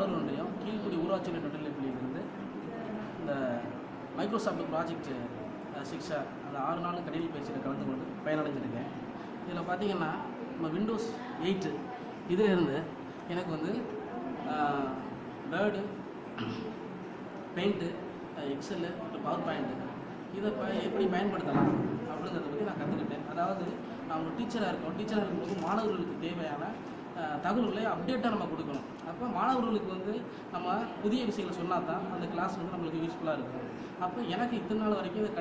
வடலூர் ஒன்றியம் கீழ்குடி ஊராட்சி நடுநிலைப்பள்ளியிலிருந்து இந்த மைக்ரோசாஃப்ட் ப்ராஜெக்ட் சிக்ஸா அந்த 6 நாள் கணினி பயிற்சியில் கலந்து கொண்டு பயனடைஞ்சிருக்கேன். இதில் பார்த்தீங்கன்னா நம்ம விண்டோஸ் 8 இதிலிருந்து எனக்கு வந்து வேர்டு, பெயிண்ட்டு, எக்ஸலு மற்றும் பவர் பாயிண்ட்டு இதை எப்படி பயன்படுத்தலாம் அப்படிங்கிறத பற்றி நான் கற்றுக்கிட்டேன். அதாவது நான் ஒரு டீச்சராக இருக்கும்போது மாணவர்களுக்கு தேவையான தகவல்களை அப்டேட்டாக நம்ம கொடுக்கணும். அப்போ மாணவர்களுக்கு வந்து நம்ம புதிய விஷயங்களை சொன்னால் தான் அந்த கிளாஸ் வந்து நம்மளுக்கு யூஸ்ஃபுல்லாக இருக்கும். அப்போ எனக்கு இத்தனை நாள் வரைக்கும் இந்த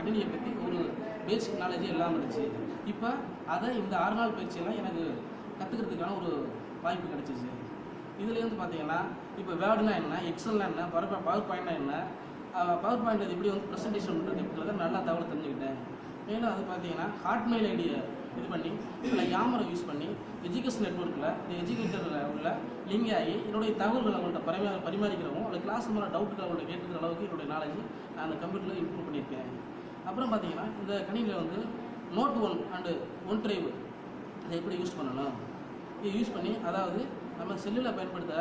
கணினியை பற்றி ஒரு பேசிக் நாலேஜே இல்லாமல் இருந்துச்சு. இப்போ அதை இந்த 6 நாள் பயிற்சியெல்லாம் எனக்கு கற்றுக்கிறதுக்கான ஒரு வாய்ப்பு கிடச்சிச்சு. இதுலேருந்து பார்த்தீங்கன்னா இப்போ வேர்டுனா என்ன, எக்ஸல்னா என்ன, பவர் பாயிண்ட்னா என்ன, பவர் பாயிண்ட் அது எப்படி வந்து ப்ரெசன்டேஷன் பண்ணுறதுன்றத நல்லா தகவல் தெரிஞ்சுக்கிட்டேன். மேலும் அது பார்த்தீங்கன்னா ஹாட்மெயில் ஐடியை இது பண்ணி இதில் யாமரை யூஸ் பண்ணி எஜுகேஷன் நெட்வொர்க்கில் இந்த எஜுகேட்டரில் உள்ள லிங்க் ஆகி என்னுடைய தகவல்களை அவங்கள்ட்ட பரிமாறிக்கிறவும் அந்த கிளாஸ் மூலம் டவுட்டுகள் அவங்கள்ட்ட கேட்டுக்கிற அளவுக்கு என்னுடைய நாலேஜ் நான் அந்த கம்ப்யூட்டரில் இம்ப்ரூவ் பண்ணியிருக்கேன். அப்புறம் பார்த்தீங்கன்னா இந்த கணினியில் வந்து நோட் 1 அண்டு ஒன் டிரைவ் இதை எப்படி யூஸ் பண்ணணும், இதை யூஸ் பண்ணி அதாவது நம்ம செல்லில் பயன்படுத்த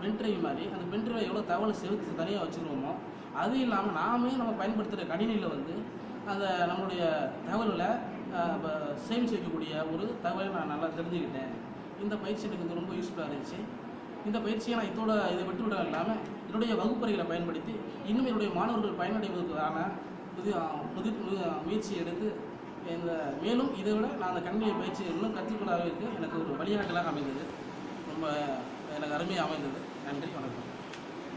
பென்ட்ரைவ் மாதிரி அந்த பென்ட்ரைவில் எவ்வளோ தகவலை செலுத்து தனியாக வச்சுருவோமோ அது இல்லாமல் நம்ம பயன்படுத்துகிற கணினியில் வந்து அந்த நம்மளுடைய தகவல்களை சேமிச்சு வைக்கக்கூடிய ஒரு தகவலை நான் நல்லா தெரிஞ்சுக்கிட்டேன். இந்த பயிற்சி எனக்கு ரொம்ப யூஸ்ஃபுல்லாக இருந்துச்சு. இந்த பயிற்சியை நான் இதை விட்டுவிட இல்லாமல் என்னுடைய வகுப்பறைகளை பயன்படுத்தி இன்னும் என்னுடைய மாணவர்கள் பயனடைவதற்கான முயற்சி எடுத்து மேலும் இதை விட நான் அந்த கணினி பயிற்சி இன்னும் கற்றுக்கொள்ளாதற்கு எனக்கு ஒரு வழிகாட்டலாக அமைந்தது. ரொம்ப எனக்கு அருமையாக அமைந்தது. நன்றி, வணக்கம்.